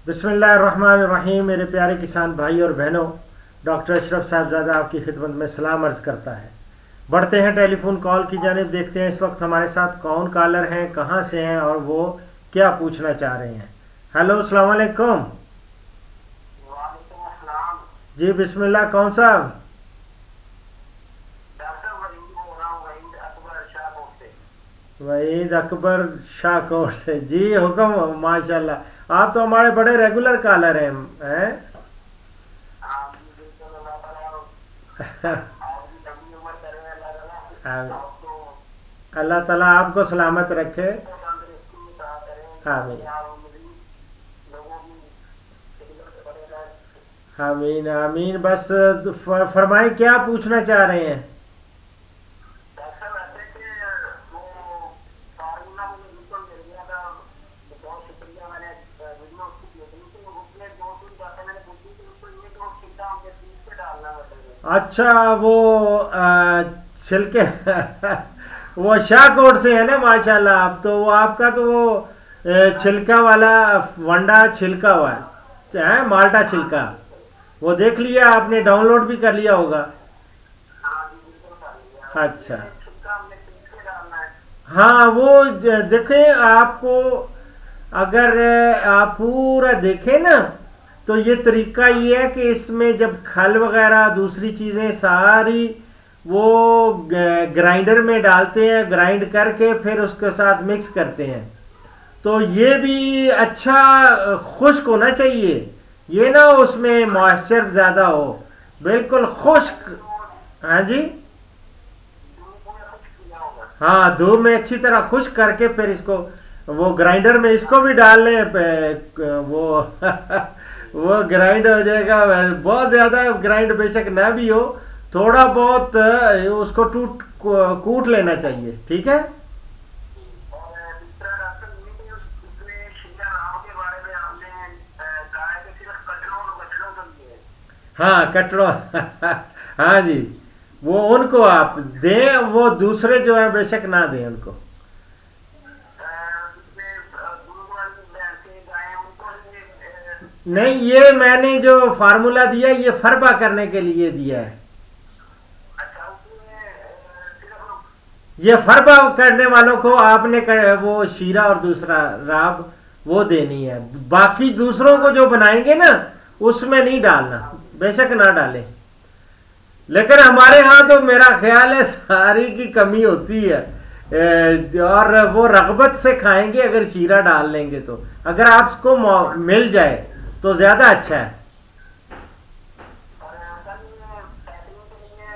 बिस्मिल्लाहिर्रहमानिर्रहीम। मेरे प्यारे किसान भाई और बहनों, डॉक्टर अशरफ साहबजादा आपकी खिदमत में सलाम अर्ज़ करता है। बढ़ते हैं टेलीफोन कॉल की जानिब। देखते हैं इस वक्त हमारे साथ कौन कॉलर हैं, कहाँ से हैं और वो क्या पूछना चाह रहे हैं। हेलो, अस्सलाम वालेकुम। वालेकुम अस्सलाम। जी बिस्मिल्लाह, कौन साहब? डॉक्टर वहीद बोल रहा हूँ, वहीद अकबर शाहकोट से। वहीद अकबर शाहकोट से। जी हुक्म। माशाल्लाह, आप तो हमारे बड़े रेगुलर कॉलर हैं। हाँ जी, बिल्कुल। अल्लाह ताला आपकी लंबी उम्र करे। अल्लाह ताला आमीन। आपको अल्लाह ताला आपको सलामत रखे। तंदुरुस्ती अता करे। आमीन आप मज़ीद लोगों की खिदमत में बने रहें। आमीन आमीन। बस फरमाएं, क्या पूछना चाह रहे हैं? डॉक्टर वैसे कि वो फार्मूला मुझे बिल्कुल मिल गया था, तो बहुत शुक्रिया। मैंने वीडियो उसकी देखी थी, उसमें दो तीन बातें मैंने पूछी थी। उसको ये तो सीधा हमने पीस पे डालना मतलब। अच्छा, वो छिलके वो शाहकोट से है ना? माशाल्लाह। आप तो वो आपका तो वो छिलका वाला वंडा छिलका हुआ है, माल्टा छिलका। वो देख लिया आपने? डाउनलोड भी कर लिया होगा। हाँ जी, बिल्कुल कर लिया। अच्छा। उसमें छिलका हमने पीस के डालना है। हाँ, वो देखें आपको, अगर आप पूरा देखें ना, तो ये तरीका ये है कि इसमें जब खल वगैरह दूसरी चीज़ें सारी वो ग्राइंडर में डालते हैं, ग्राइंड करके फिर उसके साथ मिक्स करते हैं, तो ये भी अच्छा खुश्क होना चाहिए। ये ना उसमें मॉइस्चर ज़्यादा हो, बिल्कुल खुश्क। हाँ जी। धूप में कुछ किया होगा। हाँ, धूप में अच्छी तरह खुश्क करके फिर इसको वो ग्राइंडर में इसको भी डाल लें वो वो ग्राइंड हो जाएगा। बहुत ज़्यादा ग्राइंड बेशक ना भी हो, थोड़ा बहुत उसको कूट लेना चाहिए। ठीक है। और दूसरा डॉक्टर ये कि उसमें शीला राव के बारे में आपने कहा है कि सिर्फ कटरों और बछड़ों के लिए। हाँ, कटरो हाँ जी, वो उनको आप दें, वो दूसरे जो है बेशक ना दें उनको। उसमें दूध वाली भैंसें गायें उनको भी नहीं, ये मैंने जो फार्मूला दिया ये फरबा करने के लिए दिया है। अच्छा, उसमें सिर्फ ये फरबा करने वालों को आपने वो शीरा और दूसरा राब वो देनी है। बाकी दूसरों को जो बनाएंगे ना, उसमें नहीं डालना, बेशक ना डालें। लेकिन हमारे यहाँ तो मेरा ख्याल है सारी की कमी होती है, और वो रगबत से खाएंगे अगर शीरा डाल लेंगे तो। अगर आपको मिल जाए तो ज़्यादा अच्छा है। और असल में पैकिंग के लिए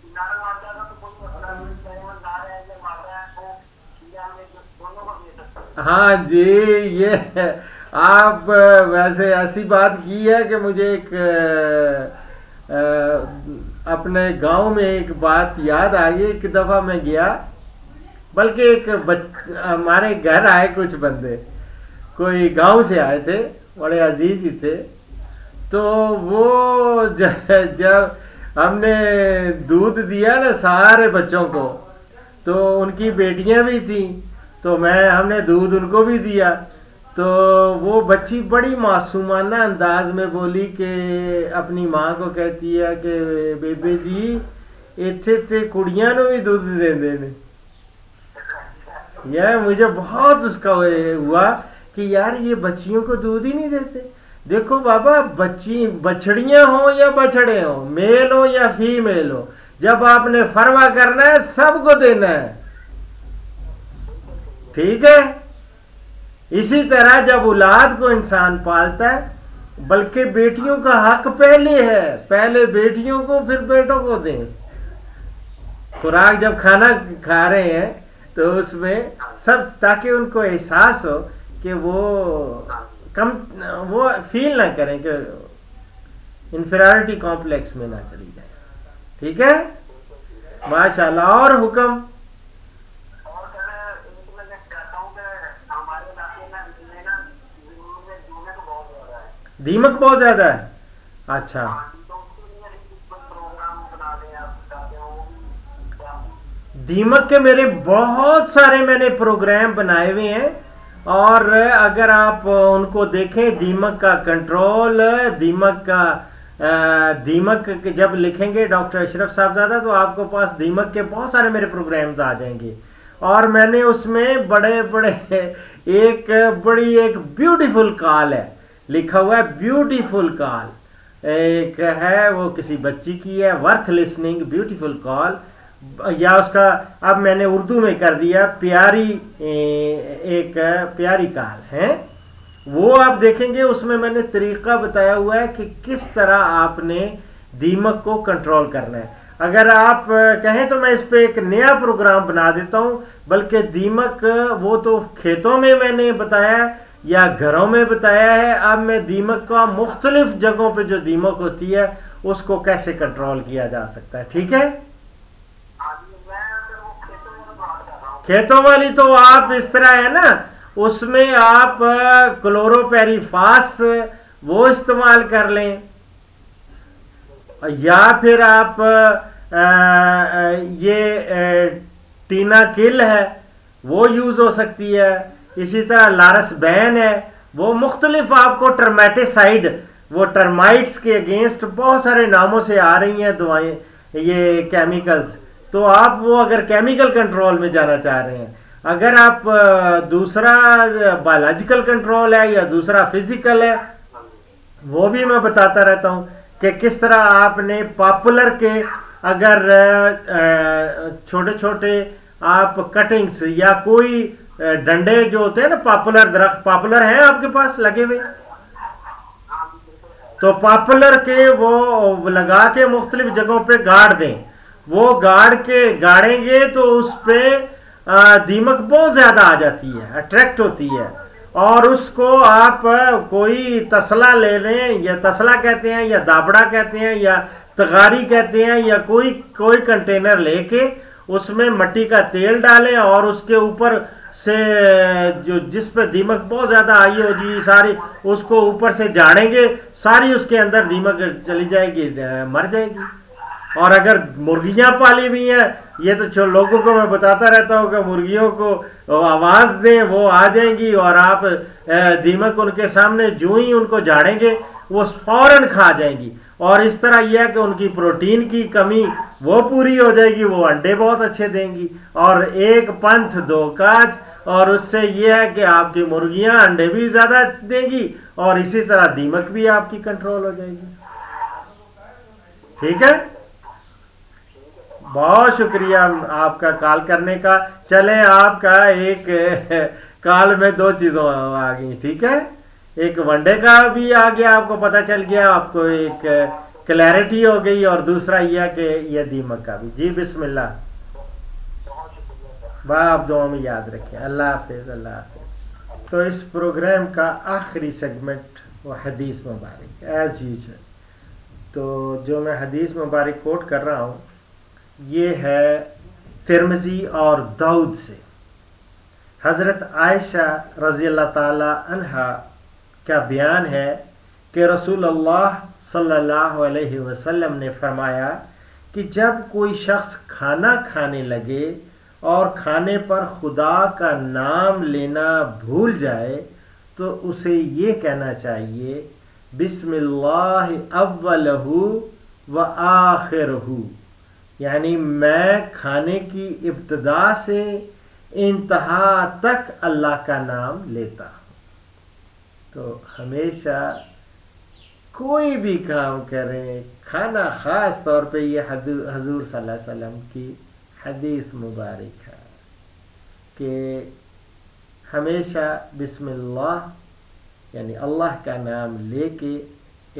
नारा मारता का तो कोई मसला नहीं, चाहे वो नारा है या मारा है, वो शीरा में दोनों को दे सकते हैं। हाँ जी, ये आप वैसे ऐसी बात की है कि मुझे एक अपने गांव में एक बात याद आ गई। एक दफ़ा मैं गया, बल्कि हमारे घर आए कुछ बंदे, कोई गांव से आए थे, बड़े अजीज ही थे। तो वो जब हमने दूध दिया ना सारे बच्चों को, तो उनकी बेटियां भी थी, तो हमने दूध उनको भी दिया। तो वो बच्ची बड़ी मासूमाना अंदाज में बोली कि अपनी माँ को कहती है कि बेबे जी, इत्थे ते कुड़ियां नु भी दूध देंदे ने। यह मुझे बहुत उसका हुआ कि यार ये बच्चियों को दूध ही नहीं देते। देखो बाबा, बछड़ियां हो या बछड़े हो, मेल हो या फीमेल हो, जब आपने फरवा करना है सबको देना है। ठीक है। इसी तरह जब औलाद को इंसान पालता है, बल्कि बेटियों का हक पहले है, पहले बेटियों को फिर बेटों को दें। खुराक जब खाना खा रहे हैं तो उसमें सब, ताकि उनको एहसास हो कि वो फील ना करें कि इंफीरियरिटी कॉम्प्लेक्स में ना चली जाए। ठीक है। माशाल्लाह। और हुक्म? और सर एक मैं कहता हूँ कि हमारे इलाके में ना जमीन में दीमक बहुत ज्यादा है। दीमक बहुत ज़्यादा है। अच्छा। हाँ जी, तो उसके लिए भी कुछ प्रोग्राम बना दें आप, बताते हो वो भी क्या। दीमक के मेरे बहुत सारे मैंने प्रोग्राम बनाए हुए हैं, और अगर आप उनको देखें, दीमक का कंट्रोल, दीमक जब लिखेंगे डॉक्टर अशरफ साहबजादा, तो आपको पास दीमक के बहुत सारे मेरे प्रोग्राम्स आ जाएंगे। और मैंने उसमें बड़े बड़े एक ब्यूटीफुल कॉल है, लिखा हुआ है ब्यूटीफुल कॉल। एक है वो किसी बच्ची की है, वर्थ लिसनिंग ब्यूटीफुल कॉल, या उसका अब मैंने उर्दू में कर दिया प्यारी, एक प्यारी कॉल है। वो आप देखेंगे, उसमें मैंने तरीका बताया हुआ है कि किस तरह आपने दीमक को कंट्रोल करना है। अगर आप कहें तो मैं इस पे एक नया प्रोग्राम बना देता हूँ, बल्कि दीमक वो तो खेतों में मैंने बताया या घरों में बताया है, अब मैं दीमक का मुख्तलिफ जगहों पे जो दीमक होती है उसको कैसे कंट्रोल किया जा सकता है। ठीक है, खेतों वाली तो आप इस तरह है ना, उसमें आप क्लोरोपेरीफास वो इस्तेमाल कर लें, या फिर आप टीना किल है वो यूज हो सकती है। इसी तरह लारस बैन है, वो मुख्तलिफ आपको टर्मेटिसाइड, वो टर्माइट्स के अगेंस्ट बहुत सारे नामों से आ रही हैं दवाएं, ये केमिकल्स। तो आप वो अगर केमिकल कंट्रोल में जाना चाह रहे हैं, अगर आप दूसरा बायोलॉजिकल कंट्रोल है या दूसरा फिजिकल है, वो भी मैं बताता रहता हूँ कि किस तरह आपने पॉपुलर के अगर छोटे छोटे आप कटिंग्स या कोई डंडे जो होते हैं ना, पॉपुलर दरख्त, पॉपुलर हैं आपके पास लगे हुए, तो पॉपुलर के वो लगा के मुख्तलिफ जगहों पे गाड़ दें। वो गाड़ेंगे तो उस पे दीमक बहुत ज्यादा आ जाती है, अट्रैक्ट होती है, और उसको आप कोई तसला ले लें, या तसला कहते हैं या दाबड़ा कहते हैं या तगारी कहते हैं, या कोई कंटेनर लेके उसमें मिट्टी का तेल डालें और उसके ऊपर से जो जिस पे दीमक बहुत ज्यादा आई होगी सारी, उसको ऊपर से झाड़ेंगे, सारी उसके अंदर दीमक चली जाएगी, मर जाएगी। और अगर मुर्गियां पाली हुई हैं, ये तो लोगों को मैं बताता रहता हूँ कि मुर्गियों को आवाज दें, वो आ जाएंगी, और आप दीमक उनके सामने जो ही उनको झाड़ेंगे वो फौरन खा जाएंगी। और इस तरह यह है कि उनकी प्रोटीन की कमी वो पूरी हो जाएगी, वो अंडे बहुत अच्छे देंगी। और एक पंथ दो काज, और उससे यह है कि आपकी मुर्गियां अंडे भी ज्यादा देंगी और इसी तरह दीमक भी आपकी कंट्रोल हो जाएगी। ठीक है, बहुत शुक्रिया आपका कॉल करने का। चले, आपका एक कॉल में दो चीज़ों आ गई। ठीक है, एक वनडे का भी आ गया, आपको पता चल गया, आपको एक क्लैरिटी हो गई, और दूसरा यह कि यह दीमक का भी। जी बिस्मिल्लाह, वाह, आप दुआ में याद रखें। अल्लाह हाफिज़, अल्लाह हाफिज़। तो इस प्रोग्राम का आखिरी सेगमेंट वो हदीस मुबारक एज़ यूजुअल। तो जो मैं हदीस मुबारक कोट कर रहा हूँ ये है तिरमिज़ी और दाऊद से। हज़रत आयशा रज़ी अल्लाह ताला अन्हा का बयान है कि रसूलुल्लाह सल्लल्लाहु अलैहि वसल्लम ने फरमाया कि जब कोई शख्स खाना खाने लगे और खाने पर खुदा का नाम लेना भूल जाए तो उसे ये कहना चाहिए, बिस्मिल्लाह अव्वलहु व आखिरहु, यानी मैं खाने की इब्तिदा से इंतहा तक अल्लाह का नाम लेता हूँ। तो हमेशा कोई भी काम करें, खाना ख़ास तौर पे ये हजूर सल्लल्लाहु अलैहि वसल्लम की हदीस मुबारक है कि हमेशा बिस्मिल्लाह यानी अल्लाह का नाम लेके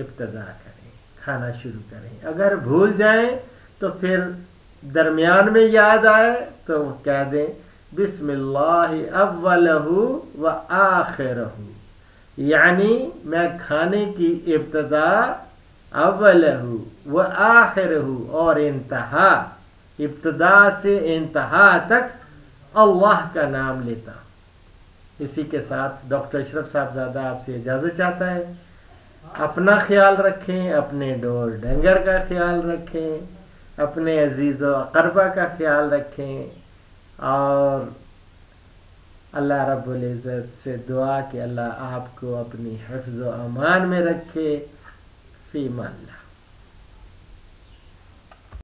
इब्तिदा करें, खाना शुरू करें। अगर भूल जाएं तो फिर दरमियान में याद आए तो कह दें बिस्मिल्लाह अव्वलहु व आखिरहु, यानी मैं खाने की इब्तिदा अव्वलहु व आखिरहु और इंतहा, इब्तिदा से इंतहा तक अल्लाह का नाम लेता। इसी के साथ डॉक्टर अशरफ साहबजादा आपसे इजाज़त चाहता है। अपना ख्याल रखें, अपने डोर डंगर का ख्याल रखें, अपने अजीज़ व अक़रबा का ख्याल रखें, और अल्लाह रब्बुल इज़्ज़त से दुआ कि अल्लाह आपको अपनी हिफ्ज़ व अमान में रखे। फ़ी अमान अल्लाह।